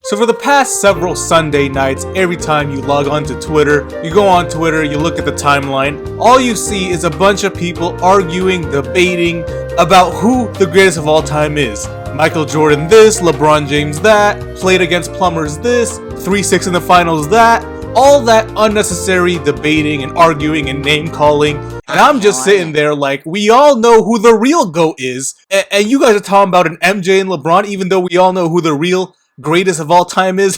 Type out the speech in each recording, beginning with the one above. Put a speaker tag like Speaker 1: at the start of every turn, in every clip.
Speaker 1: So for the past several Sunday nights, every time you log on to Twitter, you go on Twitter, you look at the timeline, all you see is a bunch of people arguing, debating about who the greatest of all time is. Michael Jordan this, LeBron James that, played against plumbers this, 3-6 in the finals that, all that unnecessary debating and arguing and name calling. And I'm just sitting there like, we all know who the real GOAT is, and you guys are talking about an MJ and LeBron even though we all know who the real greatest of all time is.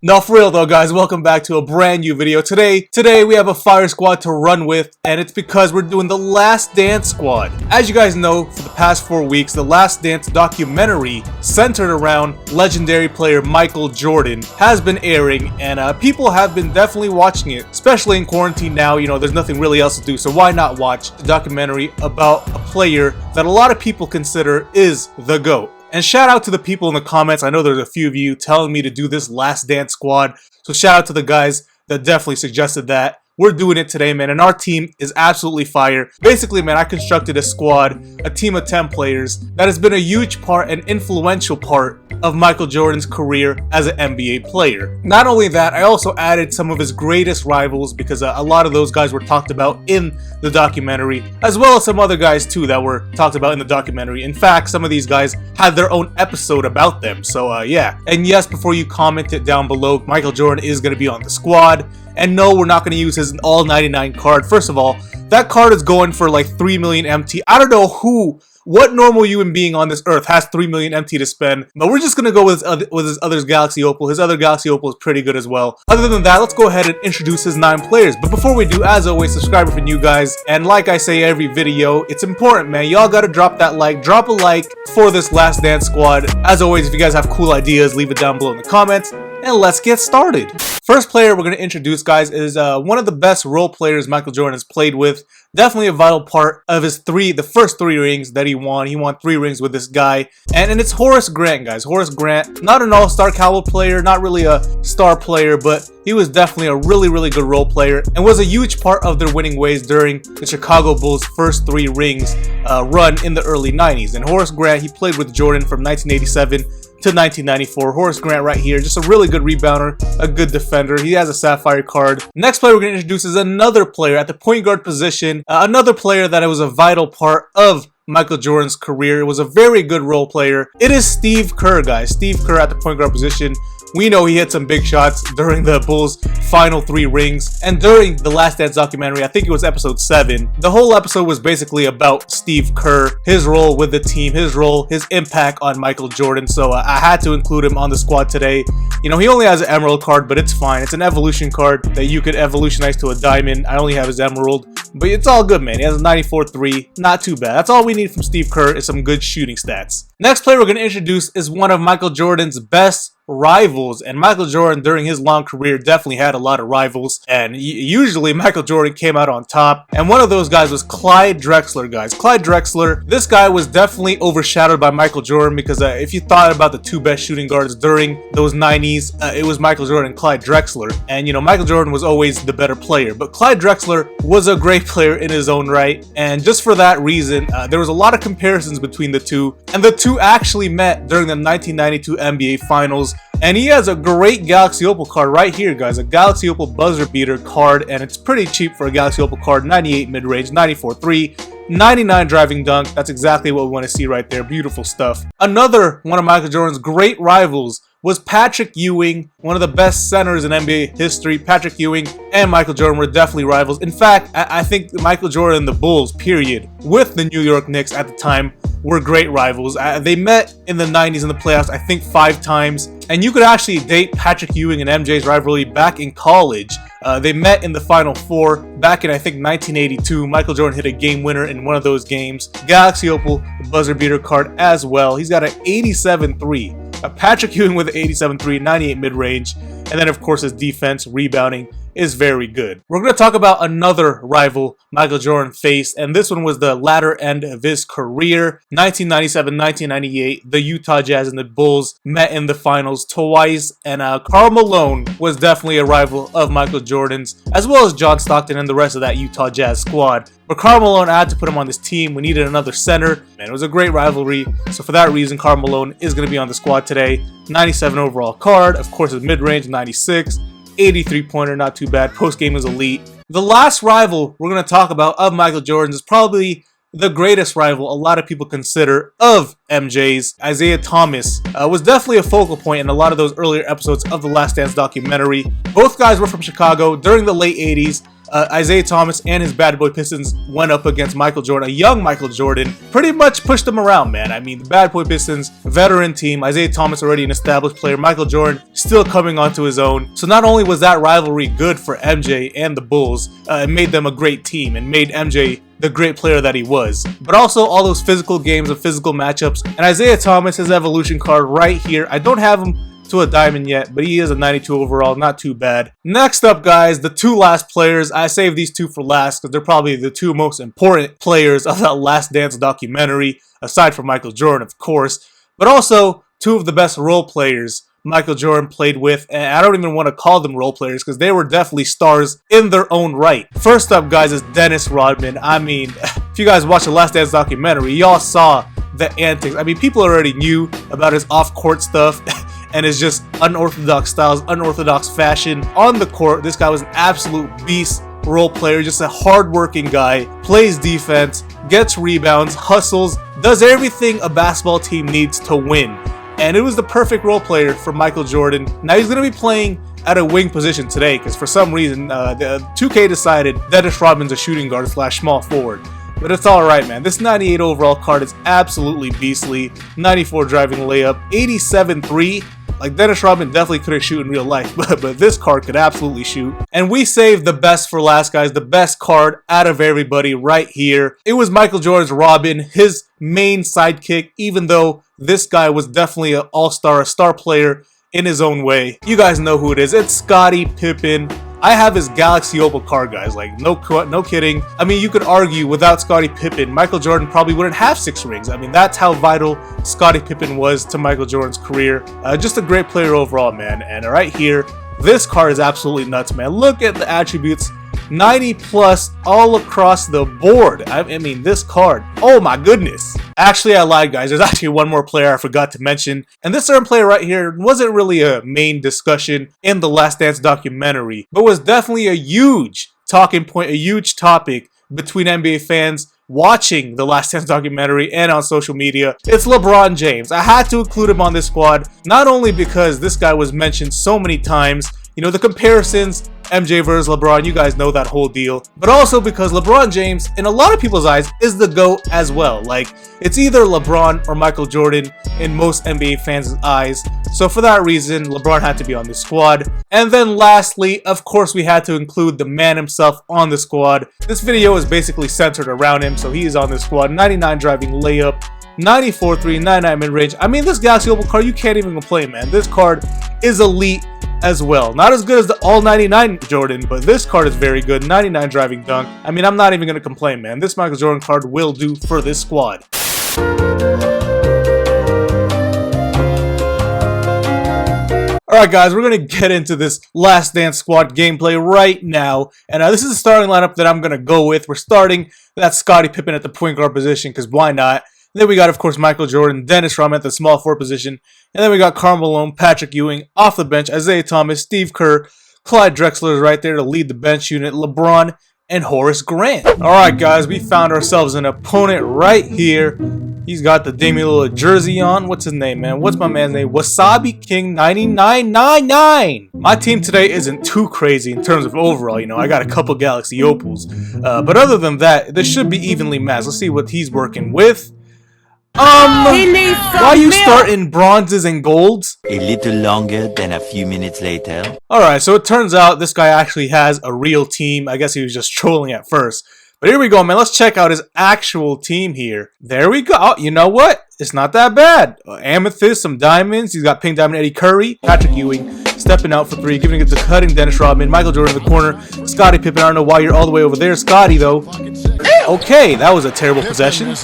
Speaker 1: No, for real though, guys, welcome back to a brand new video. Today we have a fire squad to run with, and it's because we're doing the Last Dance squad. As you guys know, for the past 4 weeks, the Last Dance documentary centered around legendary player Michael Jordan has been airing, and people have been definitely watching it, especially in quarantine now. You know, there's nothing really else to do, so why not watch the documentary about a player that a lot of people consider is the GOAT. And shout out to the people in the comments. I know there's a few of you telling me to do this Last Dance squad. So shout out to the guys that definitely suggested that. We're doing it today, man, and our team is absolutely fire. Basically, man, I constructed a squad, a team of 10 players, that has been a huge part and influential part of Michael Jordan's career as an NBA player. Not only that, I also added some of his greatest rivals because a lot of those guys were talked about in the documentary, as well as some other guys too that were talked about in the documentary. In fact, some of these guys had their own episode about them, so yeah. And yes, before you comment it down below, Michael Jordan is going to be on the squad. And no, we're not going to use his all 99 card. First of all, that card is going for like 3 million MT. I don't know what normal human being on this earth has 3 million MT to spend, but we're just going to go with his other Galaxy Opal. His other Galaxy Opal is pretty good as well. Other than that, let's go ahead and introduce his 9 players. But before we do, as always, subscribe if you're new, guys. And like I say every video, it's important, man. Y'all got to drop that like. Drop a like for this Last Dance squad. As always, if you guys have cool ideas, leave it down below in the comments. And let's get started. First player we're going to introduce, guys, is one of the best role players Michael Jordan has played with. Definitely a vital part of the first 3 rings that he won. He won 3 rings with this guy. And it's Horace Grant, guys. Horace Grant, not an all-star caliber player, not really a star player, but he was definitely a really good role player and was a huge part of their winning ways during the Chicago Bulls' first 3 rings run in the early 90s. And Horace Grant, he played with Jordan from 1987 to 1994. Horace Grant right here, just a really good rebounder, a good defender. He has a sapphire card. Next player we're going to introduce is another player at the point guard position, another player that was a vital part of Michael Jordan's career. It was a very good role player. It is Steve Kerr, guys. Steve Kerr at the point guard position. We know he hit some big shots during the Bulls' final 3 rings, and during the Last Dance documentary, I think it was episode 7, the whole episode was basically about Steve Kerr, his role with the team, his role, his impact on Michael Jordan, so I had to include him on the squad today. You know, he only has an emerald card, but it's fine. It's an evolution card that you could evolutionize to a diamond. I only have his emerald, but it's all good, man. He has a 94-3, not too bad. That's all we need from Steve Kerr is some good shooting stats. Next player we're going to introduce is one of Michael Jordan's best rivals, and Michael Jordan during his long career definitely had a lot of rivals, and usually Michael Jordan came out on top, and one of those guys was Clyde Drexler, guys. Clyde Drexler, this guy was definitely overshadowed by Michael Jordan because if you thought about the 2 best shooting guards during those 90s, it was Michael Jordan and Clyde Drexler, and you know, Michael Jordan was always the better player, but Clyde Drexler was a great player in his own right, and just for that reason, there was a lot of comparisons between the two, and the two actually met during the 1992 NBA Finals. And he has a great Galaxy Opal card right here, guys. A Galaxy Opal buzzer beater card, and it's pretty cheap for a Galaxy Opal card. 98 mid-range, 94-3, 99 driving dunk. That's exactly what we want to see right there. Beautiful stuff. Another one of Michael Jordan's great rivals was Patrick Ewing, one of the best centers in NBA history. Patrick Ewing and Michael Jordan were definitely rivals. In fact, I think Michael Jordan and the Bulls, period, with the New York Knicks at the time, were great rivals. They met in the 90s in the playoffs, I think 5 times. And you could actually date Patrick Ewing and MJ's rivalry back in college. They met in the Final 4 back in, I think, 1982. Michael Jordan hit a game winner in one of those games. Galaxy Opal, the buzzer beater card as well. He's got an 87-3. Patrick Ewing with an 87-3, 98 mid-range. And then, of course, his defense, rebounding, is very good. We're going to talk about another rival Michael Jordan faced, and this one was the latter end of his career. 1997-1998, the Utah Jazz and the Bulls met in the finals twice, and Karl Malone was definitely a rival of Michael Jordan's, as well as John Stockton and the rest of that Utah Jazz squad. But Karl Malone, I had to put him on this team. We needed another center, and it was a great rivalry. So for that reason, Karl Malone is going to be on the squad today. 97 overall card, of course, his mid-range 96, 83-pointer, not too bad. Post-game is elite. The last rival we're going to talk about of Michael Jordan's is probably the greatest rival a lot of people consider of MJ's. Isaiah Thomas was definitely a focal point in a lot of those earlier episodes of the Last Dance documentary. Both guys were from Chicago during the late 80s. Isaiah Thomas and his Bad Boy Pistons went up against Michael Jordan, a young Michael Jordan. Pretty much pushed them around, man. I mean, the Bad Boy Pistons, veteran team. Isaiah Thomas already an established player. Michael Jordan still coming onto his own. So not only was that rivalry good for MJ and the Bulls, it made them a great team and made MJ the great player that he was. But also all those physical games and physical matchups. And Isaiah Thomas, his evolution card right here. I don't have him to a diamond yet, but he is a 92 overall, not too bad. Next up, guys, the two last players. I saved these two for last because they're probably the two most important players of that Last Dance documentary, aside from Michael Jordan, of course, but also two of the best role players Michael Jordan played with, and I don't even want to call them role players because they were definitely stars in their own right. First up, guys, is Dennis Rodman. I mean, if you guys watched the Last Dance documentary, y'all saw the antics. I mean, people already knew about his off-court stuff and his just unorthodox styles, unorthodox fashion. On the court, this guy was an absolute beast role player, just a hard-working guy, plays defense, gets rebounds, hustles, does everything a basketball team needs to win. And it was the perfect role player for Michael Jordan. Now he's going to be playing at a wing position today because for some reason, the 2K decided Dennis Rodman's a shooting guard / small forward. But it's alright, man. This 98 overall card is absolutely beastly. 94 driving layup, 87-3. Like, Dennis Rodman definitely couldn't shoot in real life, but this card could absolutely shoot. And we saved the best for last, guys. The best card out of everybody right here. It was Michael Jordan's Robin, his main sidekick, even though this guy was definitely an all-star, a star player in his own way. You guys know who it is. It's Scottie Pippen. I have his Galaxy Opal card, guys. Like, no kidding. I mean, you could argue without Scottie Pippen, Michael Jordan probably wouldn't have 6 rings. I mean, that's how vital Scottie Pippen was to Michael Jordan's career. Just a great player overall, man. And right here, this card is absolutely nuts, man. Look at the attributes. 90 plus all across the board. I mean, this card, oh my goodness. Actually, I lied, guys. There's actually one more player I forgot to mention. And this certain player right here wasn't really a main discussion in the Last Dance documentary, but was definitely a huge talking point, a huge topic between NBA fans watching the Last Dance documentary and on social media. It's LeBron James. I had to include him on this squad, not only because this guy was mentioned so many times, you know, the comparisons, MJ versus LeBron, you guys know that whole deal. But also because LeBron James, in a lot of people's eyes, is the GOAT as well. Like, it's either LeBron or Michael Jordan in most NBA fans' eyes. So for that reason, LeBron had to be on the squad. And then lastly, of course, we had to include the man himself on the squad. This video is basically centered around him, so he is on the squad. 99 driving layup, 94 3, 99 mid-range. I mean, this Galaxy Opal card, you can't even complain, man. This card is elite as well. Not as good as the all 99 Jordan, but this card is very good. 99 driving dunk. I mean, I'm not even going to complain, man. This Michael Jordan card will do for this squad. Alright guys, we're going to get into this Last Dance squad gameplay right now. And this is the starting lineup that I'm going to go with. We're starting that Scottie Pippen at the point guard position, because why not? Then we got, of course, Michael Jordan, Dennis Rodman at the small forward position. And then we got Karl Malone, Patrick Ewing off the bench, Isaiah Thomas, Steve Kerr, Clyde Drexler is right there to lead the bench unit, LeBron, and Horace Grant. Alright guys, we found ourselves an opponent right here. He's got the Damian Lillard jersey on. What's his name, man? What's my man's name? Wasabi King 9999. My team today isn't too crazy in terms of overall. You know, I got a couple Galaxy Opals. But other than that, this should be evenly matched. Let's see what he's working with. Why you start in bronzes and golds?
Speaker 2: A little longer than a few minutes later.
Speaker 1: Alright, so it turns out this guy actually has a real team. I guess he was just trolling at first. But here we go, man. Let's check out his actual team here. There we go. Oh, you know what? It's not that bad. Amethyst, some diamonds. He's got Pink Diamond Eddie Curry, Patrick Ewing, stepping out for three, giving it to cutting Dennis Rodman. Michael Jordan in the corner. Scottie Pippen, I don't know why you're all the way over there. Scottie, though. Okay, that was a terrible possession.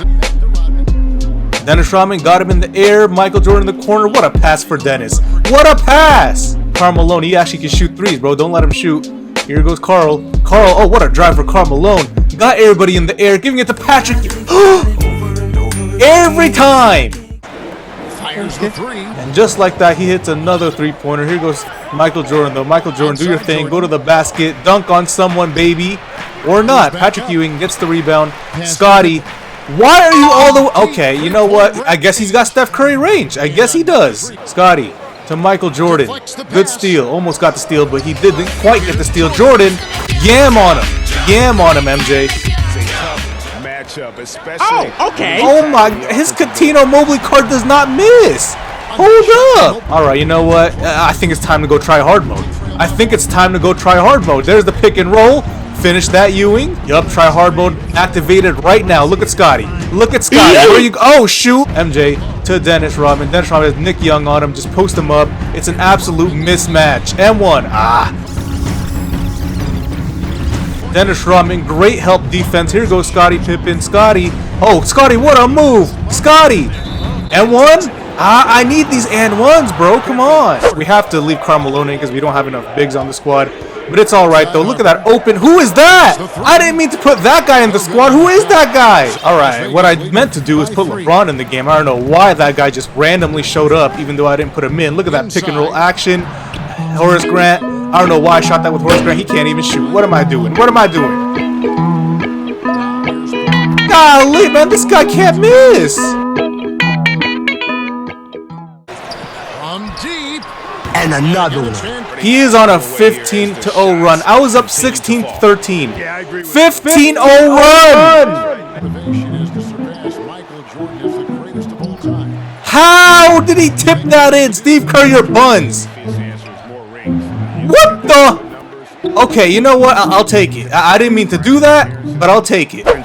Speaker 1: Dennis Rodman got him in the air. Michael Jordan in the corner. What a pass for Dennis. What a pass! Karl Malone, he actually can shoot threes, bro. Don't let him shoot. Here goes Karl. Karl, oh, what a drive for Karl Malone. Got everybody in the air, giving it to Patrick. Every time! And just like that, he hits another three-pointer. Here goes Michael Jordan, though. Michael Jordan, do your thing. Go to the basket. Dunk on someone, baby. Or not. Patrick Ewing gets the rebound. Scottie, why are you all the way? Okay, you know what? I guess he's got Steph Curry range. I guess he does. Scottie to Michael Jordan. Good steal. Almost got the steal, but he didn't quite get the steal. Jordan, yam on him. Yam on him, MJ.
Speaker 3: Oh, okay.
Speaker 1: Oh my, his Coutinho Mobley card does not miss. Hold up. All right, you know what? I think it's time to go try hard mode. I think it's time to go try hard mode. There's the pick and roll. Finish that, Ewing. Yup, try hard mode activated right now. Look at Scottie. Look at Scottie. Where you go? Oh, shoot. MJ to Dennis Rodman. Dennis Rodman has Nick Young on him. Just post him up. It's an absolute mismatch. M1. Dennis Rodman, great help defense. Here goes Scottie Pippen. Scottie. Oh, Scottie, what a move. Scottie. M1? I need these and ones, bro. Come on. We have to leave Karl Malone in because we don't have enough bigs on the squad. But it's all right, though. Look at that open. Who is that? I didn't mean to put that guy in the squad. Who is that guy? All right. What I meant to do is put LeBron in the game. I don't know why that guy just randomly showed up, even though I didn't put him in. Look at that pick and roll action. Horace Grant. I don't know why I shot that with Horace Grant. He can't even shoot. What am I doing? What am I doing? Golly, man. This guy can't miss.
Speaker 3: And another one.
Speaker 1: He is on a 15-0 run. I was up 16-13. 15-0 run! How did he tip that in? Steve Kerr, your buns. What the? Okay, you know what? I'll take it. I didn't mean to do that, but I'll take it. Look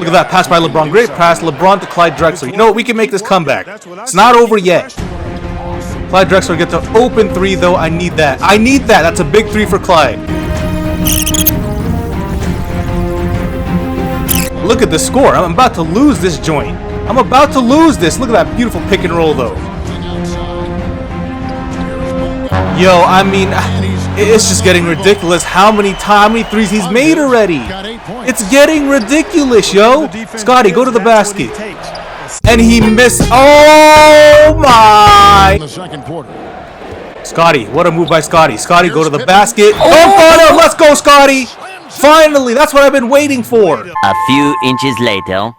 Speaker 1: at that pass by LeBron. Great pass. LeBron to Clyde Drexler. You know what? We can make this comeback. It's not over yet. Clyde Drexler gets an open three, though. I need that. I need that. That's a big three for Clyde. Look at the score. I'm about to lose this joint. I'm about to lose this. Look at that beautiful pick and roll, though. Yo, I mean, it's just getting ridiculous how many threes he's made already. It's getting ridiculous, yo. Scottie, go to the basket. And he missed. Oh my! Scottie, what a move by Scottie. Scottie, go to the basket. Oh, let's go, Scottie! Finally, that's what I've been waiting for.
Speaker 2: A few inches later.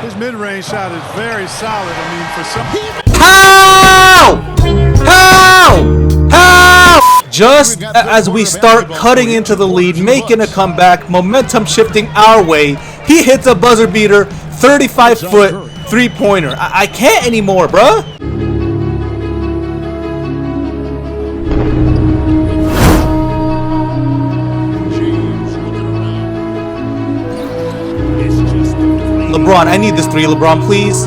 Speaker 4: His mid-range shot is very solid. I mean, for some.
Speaker 1: How? Just as we start cutting into the lead, making a comeback, momentum shifting our way, he hits a buzzer beater, 35-foot three-pointer. I can't anymore, bruh. LeBron, I need this three, LeBron, please.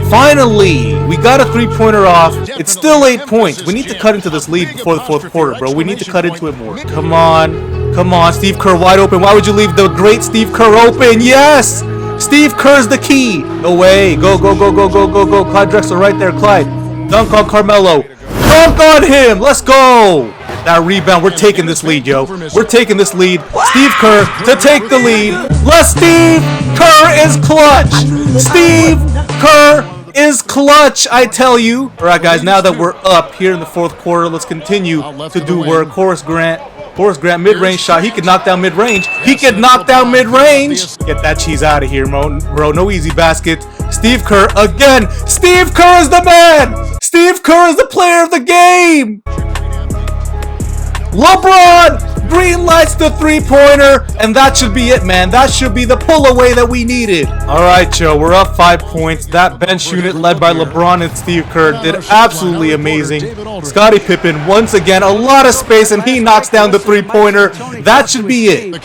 Speaker 1: Finally, we got a three-pointer off. It's still 8 points. We need to cut into this lead before the fourth quarter, bro. We need to cut into it more. Come on. Come on, Steve Kerr wide open. Why would you leave the great Steve Kerr open? Yes! Steve Kerr's the key. No way. Go. Clyde Drexler right there, Clyde. Dunk on Carmelo. Dunk on him. Let's go. That rebound. We're taking this lead, yo. We're taking this lead. Steve Kerr to take the lead. Steve Kerr is clutch. Steve Kerr is clutch, I tell you. All right, guys, now that we're up here in the fourth quarter, let's continue to do work. Horace Grant, mid-range shot. He could knock down mid-range. Get that cheese out of here, bro. No easy baskets. Steve Kerr again. Steve Kerr is the man. Steve Kerr is the player of the game. LeBron green lights the three-pointer, and that should be it, man. That should be the pull-away that we needed. All right, Joe, we're up 5 points. That bench unit led by LeBron and Steve Kerr did absolutely amazing. Scottie Pippen, once again, a lot of space, and he knocks down the three-pointer. That should be it.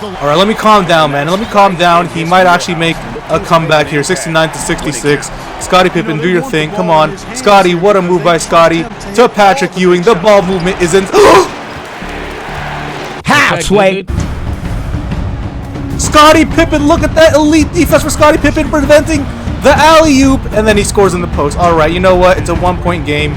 Speaker 1: All right, let me calm down, man. Let me calm down. He might actually make a comeback here. 69-66. Scottie Pippen, do your thing. Come on. Scottie, what a move by Scottie. To Patrick Ewing. The ball movement is in.
Speaker 3: Halfway.
Speaker 1: Scottie Pippen, look at that elite defense for Scottie Pippen, preventing the alley-oop, and then he scores in the post. All right, you know what? It's a one-point game.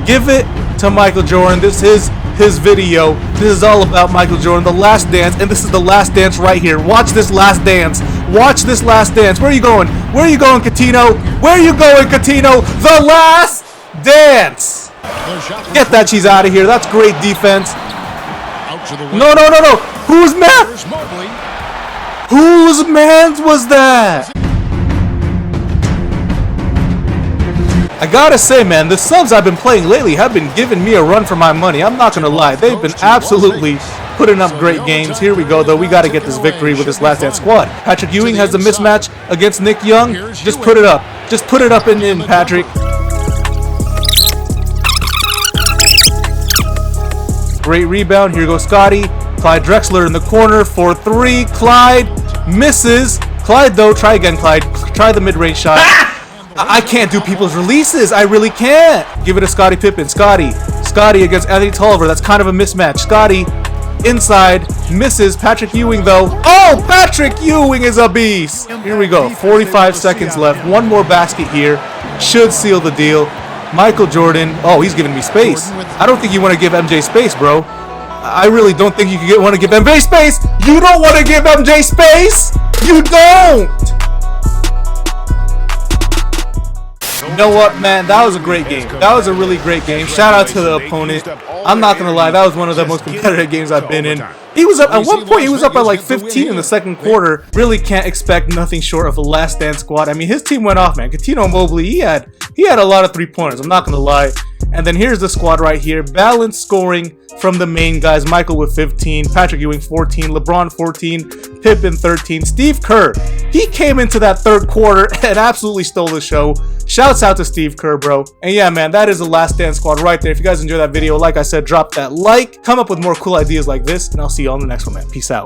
Speaker 1: Give it to Michael Jordan. This is his video. This is all about Michael Jordan, the last dance, and this is the last dance right here. Watch this last dance. Watch this last dance. Where are you going? Where are you going, Coutinho? Where are you going, Coutinho? The last dance. Get that cheese out of here. That's great defense. No. Whose man? Whose man's was that? I gotta say, man, the subs I've been playing lately have been giving me a run for my money. I'm not gonna lie. They've been absolutely putting up great games. Here we go, though. We gotta get this victory with this last dance squad. Patrick Ewing has the mismatch against Nick Young. Just put it up. Just put it up and in, Patrick. Great rebound. Here goes Scottie. Clyde Drexler in the corner for three. Clyde misses. Clyde, though. Try again, Clyde. Try the mid-range shot. I can't do people's releases. I really can't. Give it to Scottie Pippen. Scottie against Anthony Tolliver. That's kind of a mismatch. Scottie inside. Misses. Patrick Ewing, though. Oh, Patrick Ewing is a beast. Here we go. 45 seconds left. One more basket here. Should seal the deal. Michael Jordan. Oh, he's giving me space. I don't think you want to give MJ space, bro. I really don't think you want to give MJ space. You don't want to give MJ space. You don't. You know what, man? That was a great game. That was a really great game. Shout out to the opponent. I'm not gonna lie, that was one of the most competitive games I've been in. He was up at one point. He was up by like 15 in the second quarter. Really can't expect nothing short of a last dance squad. I mean, his team went off, man. Coutinho Mobley, he had a lot of 3-pointers. I'm not gonna lie. And then here's the squad right here. Balanced scoring from the main guys. Michael with 15, Patrick Ewing 14, LeBron 14, Pippen 13, Steve Kerr. He came into that third quarter and absolutely stole the show. Shouts out to Steve Kerr, bro. And yeah, man, that is the last dance squad right there. If you guys enjoyed that video, like I said, drop that like. Come up with more cool ideas like this, and I'll see you on the next one, man. Peace out.